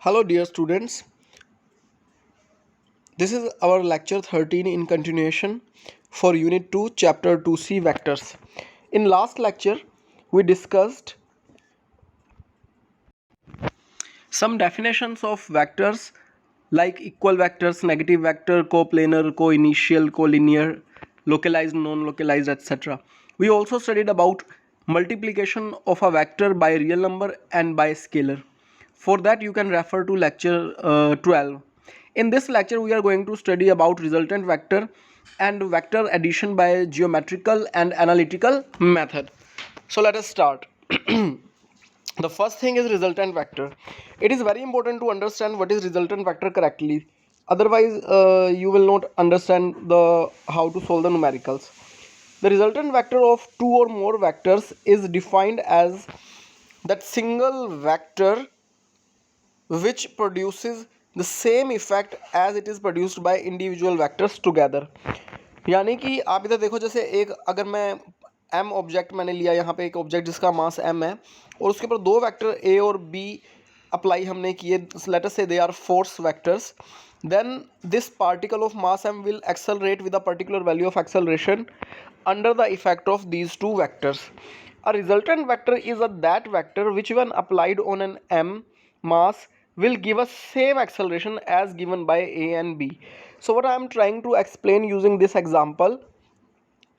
Hello, dear students. This is our lecture 13 in continuation for Unit 2, Chapter 2C Vectors. In last lecture, we discussed some definitions of vectors like equal vectors, negative vector, coplanar, co-initial, collinear, localized, non-localized, etc. We also studied about multiplication of a vector by real number and by scalar. For that you can refer to lecture 12. In this lecture we are going to study about resultant vector and vector addition by geometrical and analytical method. So let us start. The first thing is resultant vector. It is very important to understand what is resultant vector correctly. Otherwise, you will not understand the how to solve the numericals. The resultant vector of two or more vectors is defined as that single vector which produces the same effect as it is produced by individual vectors together. यानी कि आप इधर देखो, जैसे एक अगर मैं m object मैंने लिया, यहाँ पे एक ऑब्जेक्ट जिसका मास m है और उसके ऊपर दो वेक्टर a और b अप्लाई हमने किए, let us say they are force vectors, then this particle of mass m will accelerate with a particular value of acceleration under the effect of these two vectors. A resultant vector is that vector which when applied on an m mass will give us same acceleration as given by a and b. So what I am trying to explain using this example,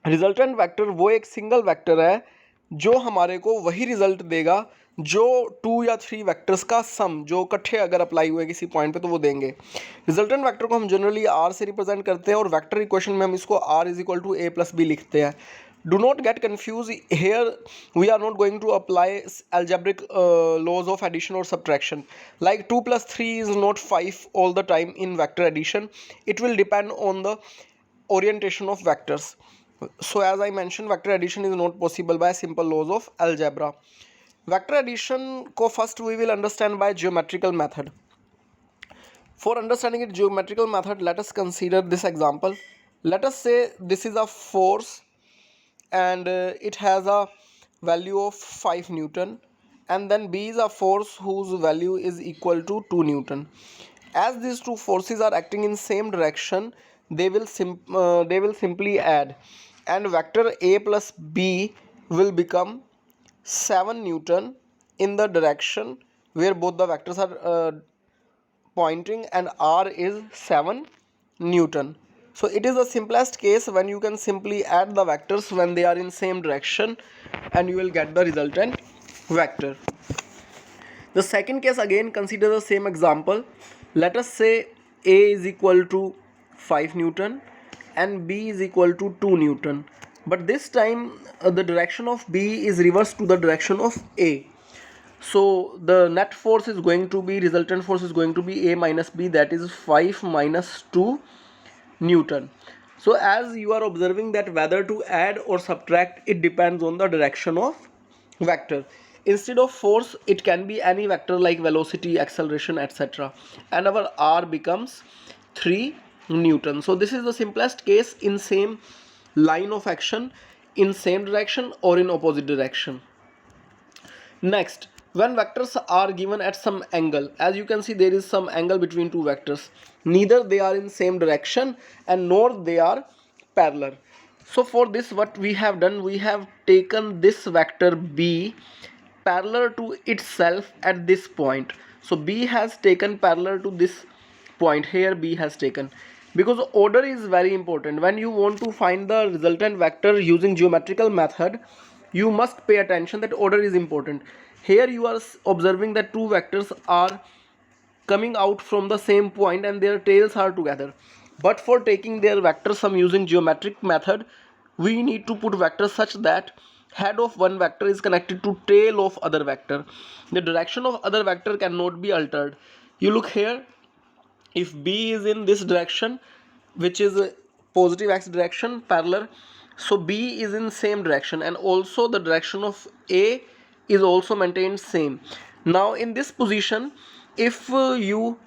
resultant vector वो एक single vector है जो हमारे को वही result देगा जो to या थ्री वेक्टर्स का सम जो इकट्ठे अगर अप्लाई हुए किसी पॉइंट पे तो वो देंगे. रिजल्टेंट वेक्टर को हम जनरली आर से रिप्रेजेंट करते हैं और वेक्टर इक्वेशन में हम इसको r is equal to a plus b लिखते हैं. Do not get confused here. We are not going to apply algebraic laws of addition or subtraction. Like 2 plus 3 is not 5 all the time in vector addition. It will depend on the orientation of vectors. So as I mentioned, vector addition is not possible by simple laws of algebra. Vector addition को first we will understand by geometrical method. For understanding it geometrical method, let us consider this example. Let us say this is a force and it has a value of 5 Newton, and then B is a force whose value is equal to 2 Newton. As these two forces are acting in same direction, they will simply add, and vector A plus B will become 7 Newton in the direction where both the vectors are pointing, and R is 7 Newton. So it is the simplest case when you can simply add the vectors when they are in same direction and you will get the resultant vector. The second case, again consider the same example. Let us say A is equal to 5 Newton and B is equal to 2 Newton. But this time the direction of B is reversed to the direction of A. So the net force is going to be, resultant force is going to be A minus B, that is 5 minus 2 Newton. So as you are observing that whether to add or subtract, it depends on the direction of vector. Instead of force, it can be any vector like velocity, acceleration, etc. And our R becomes 3 Newton. So this is the simplest case in same line of action, in same direction or in opposite direction. Next, when vectors are given at some angle, as you can see there is some angle between two vectors, neither they are in same direction and nor they are parallel. So for this what we have done, we have taken this vector B parallel to itself at this point. So B has taken parallel to this point, here B has taken, because order is very important. When you want to find the resultant vector using geometrical method, you must pay attention that order is important. Here you are observing that two vectors are coming out from the same point and their tails are together, but for taking their vector sum using geometric method, we need to put vectors such that head of one vector is connected to tail of other vector. The direction of other vector cannot be altered. You look here, if B is in this direction, which is a positive x direction parallel, so B is in same direction, and also the direction of A is also maintained same. Now in this position, if you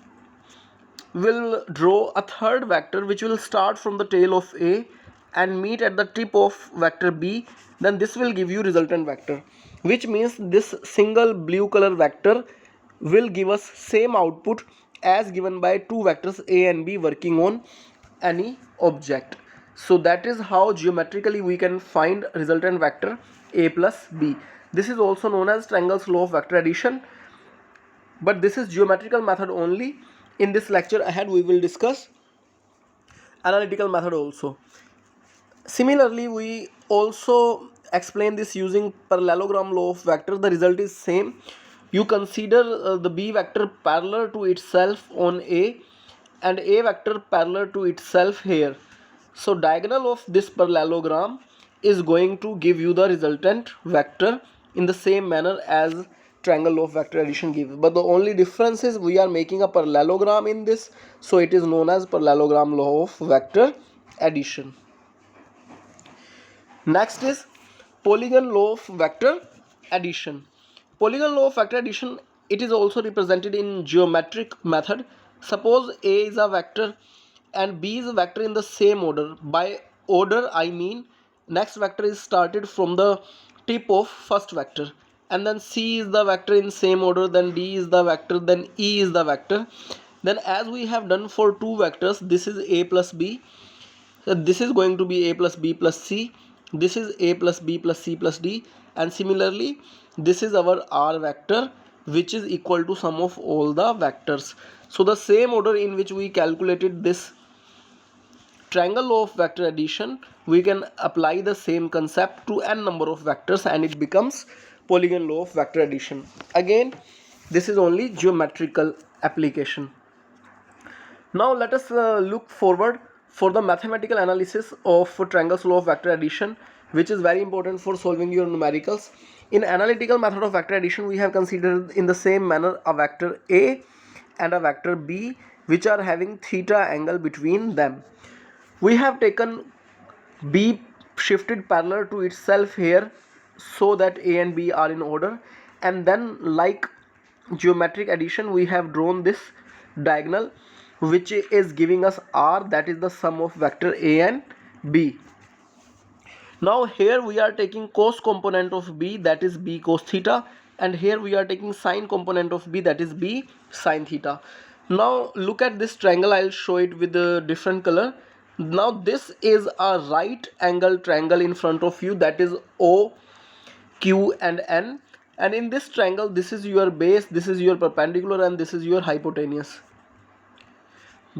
will draw a third vector which will start from the tail of A and meet at the tip of vector B, then this will give you resultant vector, which means this single blue color vector will give us same output as given by two vectors A and B working on any object. So that is how geometrically we can find resultant vector A plus B. This is also known as triangle's law of vector addition, but this is geometrical method only. In this lecture ahead we will discuss analytical method also. Similarly, we also explain this using parallelogram law of vector. The result is same. You consider the B vector parallel to itself on A and A vector parallel to itself here. So diagonal of this parallelogram is going to give you the resultant vector in the same manner as triangle law of vector addition gives. But the only difference is we are making a parallelogram in this, so it is known as parallelogram law of vector addition. Next is polygon law of vector addition. Polygon law of vector addition, it is also represented in geometric method. Suppose A is a vector and B is a vector in the same order. By order I mean next vector is started from the tip of first vector, and then C is the vector in same order, then D is the vector, then E is the vector. Then as we have done for two vectors, this is A plus B, so this is going to be A plus B plus C, this is A plus B plus C plus D, and similarly this is our R vector, which is equal to sum of all the vectors. So the same order in which we calculated this triangle law of vector addition, we can apply the same concept to n number of vectors and it becomes polygon law of vector addition. Again, this is only geometrical application. Now let us look forward for the mathematical analysis of triangle's law of vector addition, which is very important for solving your numericals. In analytical method of vector addition, we have considered in the same manner a vector A and a vector B, which are having theta angle between them. We have taken B shifted parallel to itself here so that A and B are in order, and then like geometric addition we have drawn this diagonal which is giving us R, that is the sum of vector A and B. Now here we are taking cos component of B, that is B cos theta, and here we are taking sine component of B, that is B sine theta. Now look at this triangle, I'll show it with a different color. Now this is a right angle triangle in front of you, that is O, Q and N, and in this triangle this is your base, this is your perpendicular, and this is your hypotenuse.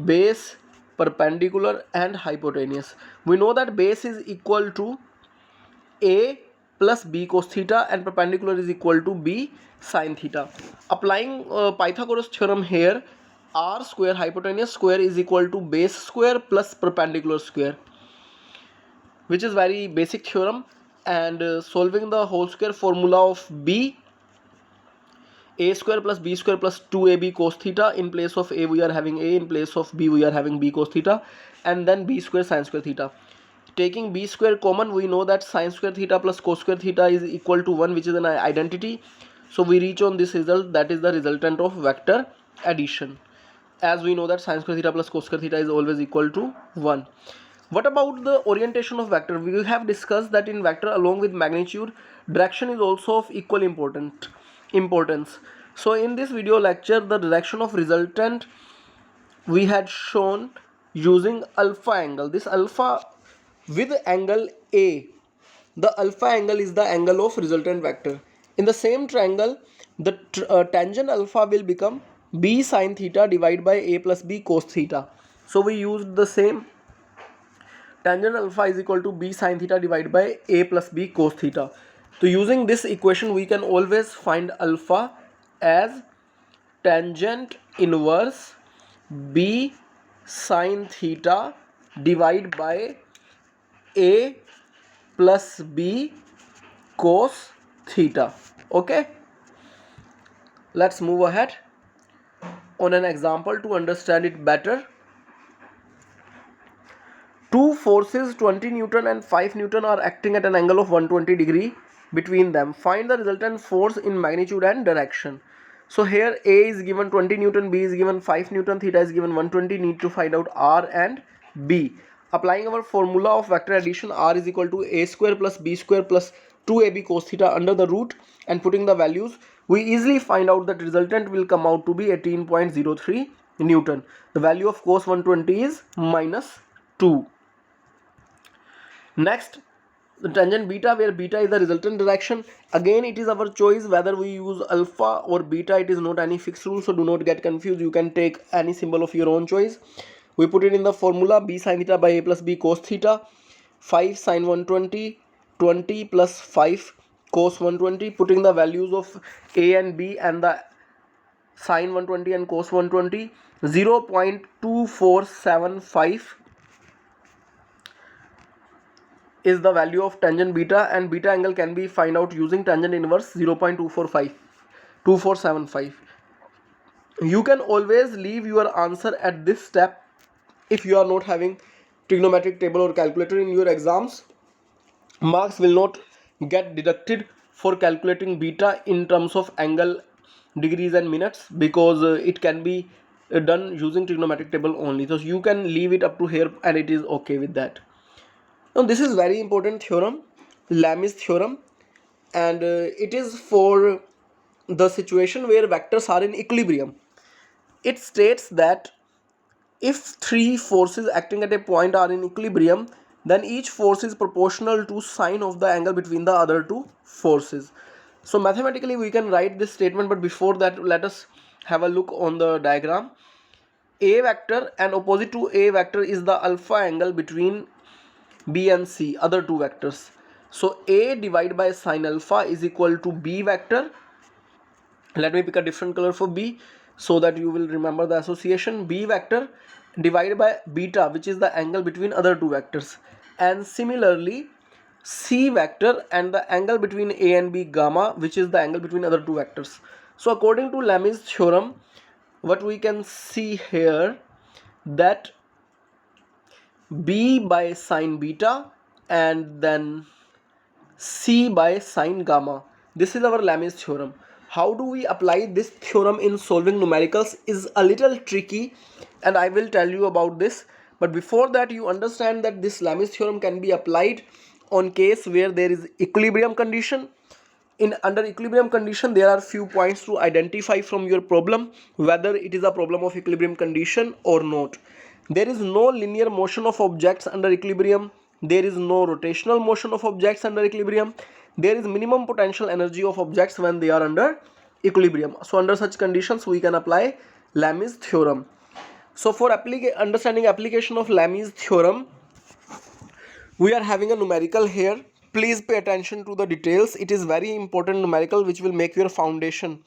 Base, perpendicular and hypotenuse. We know that base is equal to A plus B cos theta and perpendicular is equal to B sin theta. Applying Pythagoras theorem here, R square hypotenuse square is equal to base square plus perpendicular square, which is very basic theorem. And solving the whole square formula of B, A square plus B square plus 2AB cos theta. In place of A we are having A, in place of B we are having B cos theta, and then B square sin square theta. Taking B square common, we know that sin square theta plus cos square theta is equal to 1, which is an identity. So we reach on this result, that is the resultant of vector addition, as we know that sin square theta plus cos square theta is always equal to 1. What about the orientation of vector? We have discussed that in vector, along with magnitude, direction is also of equal importance. So in this video lecture, the direction of resultant we had shown using alpha angle. This alpha with angle A, the alpha angle is the angle of resultant vector. In the same triangle, the tangent alpha will become B sin theta divided by A plus B cos theta. So we used the same, tangent alpha is equal to B sin theta divided by A plus B cos theta. So using this equation we can always find alpha as tangent inverse B sin theta divided by A plus B cos theta. Okay, let's move ahead on an example to understand it better. Two forces 20 Newton and 5 Newton are acting at an angle of 120 degree between them. Find the resultant force in magnitude and direction. So here A is given 20 Newton, B is given 5 Newton, theta is given 120. Need to find out R and B. Applying our formula of vector addition, R is equal to A square plus B square plus 2ab cos theta under the root and putting the values, we easily find out that resultant will come out to be 18.03 Newton. The value of cos 120 is -2. Next, the tangent beta, where beta is the resultant direction. Again, it is our choice whether we use alpha or beta. It is not any fixed rule, so do not get confused. You can take any symbol of your own choice. We put it in the formula: b sin theta by a plus b cos theta, 5 sin 120, 20 plus 5 cos 120. Putting the values of a and b and the sin 120 and cos 120, 0.2475 is the value of tangent beta, and beta angle can be find out using tangent inverse 0.2475. You can always leave your answer at this step if you are not having trigonometric table or calculator in your exams. Marks will not get deducted for calculating beta in terms of angle, degrees and minutes, because it can be done using trigonometric table only. So you can leave it up to here and it is okay with that. Now this is very important theorem, Lami's theorem, and it is for the situation where vectors are in equilibrium. It states that if three forces acting at a point are in equilibrium, then each force is proportional to sine of the angle between the other two forces. So mathematically we can write this statement, but before that let us have a look on the diagram. A vector and opposite to A vector is the alpha angle between B and C, other two vectors. So A divided by sine alpha is equal to B vector. Let me pick a different color for B so that you will remember the association. B vector divided by beta, which is the angle between other two vectors. And similarly, C vector and the angle between A and B, gamma, which is the angle between other two vectors. So according to Lami's theorem, what we can see here, that B by sine beta and then C by sine gamma. This is our Lami's theorem. How do we apply this theorem in solving numericals is a little tricky, and I will tell you about this. But before that, you understand that this Lami's theorem can be applied on case where there is equilibrium condition. In under equilibrium condition, there are few points to identify from your problem whether it is a problem of equilibrium condition or not. There is no linear motion of objects under equilibrium. There is no rotational motion of objects under equilibrium. There is minimum potential energy of objects when they are under equilibrium. So under such conditions we can apply Lami's theorem. So for understanding application of Lami's theorem, we are having a numerical here. Please pay attention to the details. It is very important numerical which will make your foundation.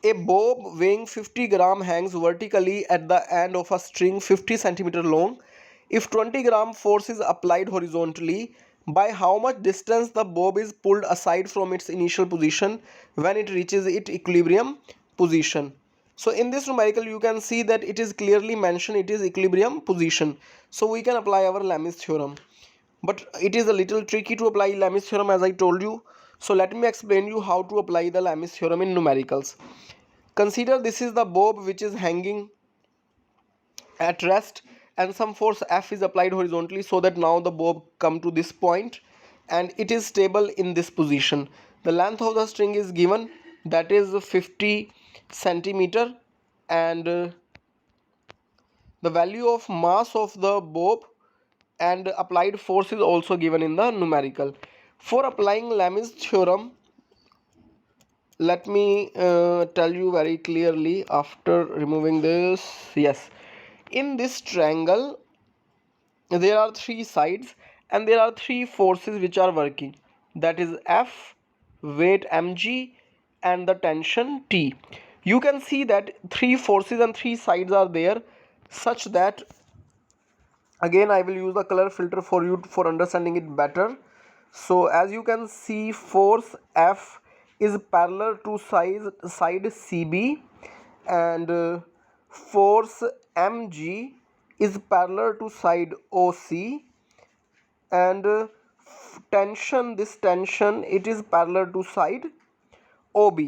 A bob weighing 50 gram hangs vertically at the end of a string 50 centimeter long. If 20 gram force is applied horizontally, by how much distance the bob is pulled aside from its initial position when it reaches its equilibrium position? So in this numerical you can see that it is clearly mentioned it is equilibrium position. So we can apply our Lami's theorem. But it is a little tricky to apply Lami's theorem, as I told you. So let me explain you how to apply the Lami's theorem in numericals. Consider this is the bob which is hanging at rest and some force F is applied horizontally, so that now the bob come to this point and it is stable in this position. The length of the string is given, that is 50 centimeter, and the value of mass of the bob and applied force is also given in the numerical. For applying Lami's theorem, let me tell you very clearly after removing this. Yes, in this triangle there are three sides and there are three forces which are working, that is F, weight mg, and the tension T. You can see that three forces and three sides are there, such that again I will use the color filter for you for understanding it better. So as you can see, force F is parallel to side CB, and force mg is parallel to side OC, and this tension it is parallel to side OB.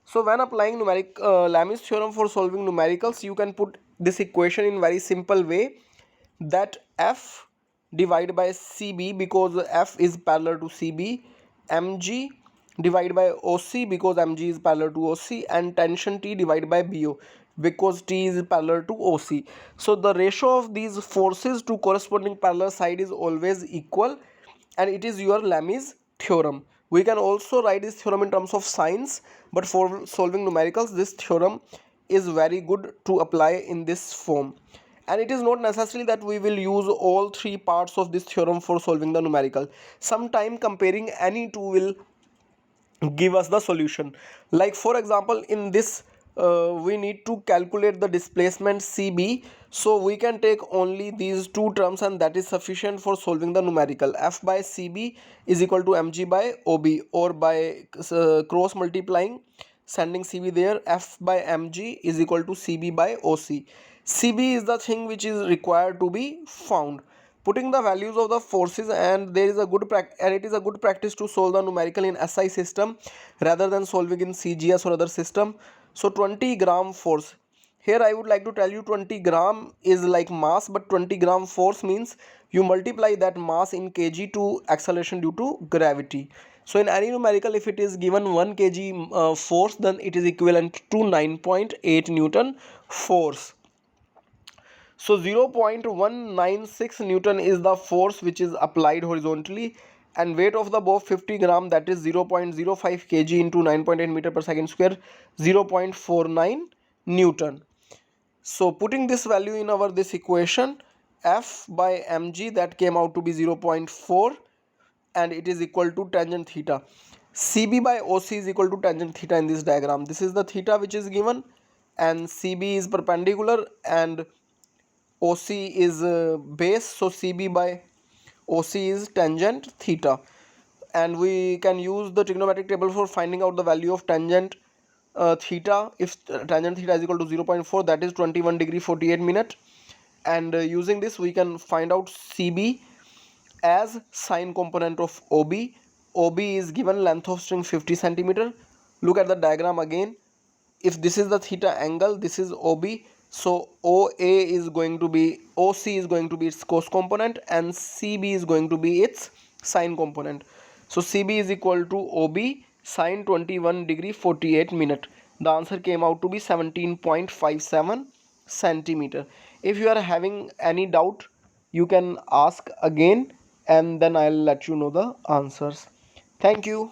So when applying Lami's theorem for solving numericals, you can put this equation in very simple way, that F divided by CB, because F is parallel to CB, mg divided by OC because mg is parallel to OC, and tension T divided by BO because T is parallel to OC. So the ratio of these forces to corresponding parallel side is always equal, and it is your Lami's theorem. We can also write this theorem in terms of signs, but for solving numericals this theorem is very good to apply in this form. And it is not necessary that we will use all three parts of this theorem for solving the numerical. Sometime comparing any two will give us the solution. Like for example, in this we need to calculate the displacement CB, so we can take only these two terms and that is sufficient for solving the numerical. F by CB is equal to mg by OB, or by cross multiplying, sending CB there, F by mg is equal to CB by OC. CB is the thing which is required to be found. Putting the values of the forces, and there is a good and it is a good practice to solve the numerical in SI system rather than solving in CGS or other system. So 20 gram force, here I would like to tell you 20 gram is like mass, but 20 gram force means you multiply that mass in kg to acceleration due to gravity. So in any numerical, if it is given 1 kg force, then it is equivalent to 9.8 Newton force. So 0.196 Newton is the force which is applied horizontally, and weight of the bow 50 gram, that is 0.05 kg into 9.8 meter per second square, 0.49 Newton. So putting this value in our this equation, F by mg, that came out to be 0.4, and it is equal to tangent theta. CB by OC is equal to tangent theta in this diagram. This is the theta which is given, and CB is perpendicular and OC is base, so CB by OC is tangent theta. And we can use the trigonometric table for finding out the value of tangent theta. If tangent theta is equal to 0.4, that is 21 degree 48 minute, and using this we can find out CB as sine component of OB. OB is given length of string 50 centimeter. Look at the diagram again. If this is the theta angle, this is OB, so OA is going to be, OC is going to be its cos component, and CB is going to be its sine component. So CB is equal to OB sine 21 degree 48 minute. The answer came out to be 17.57 centimeter. If you are having any doubt, you can ask again, and then I'll let you know the answers. Thank you.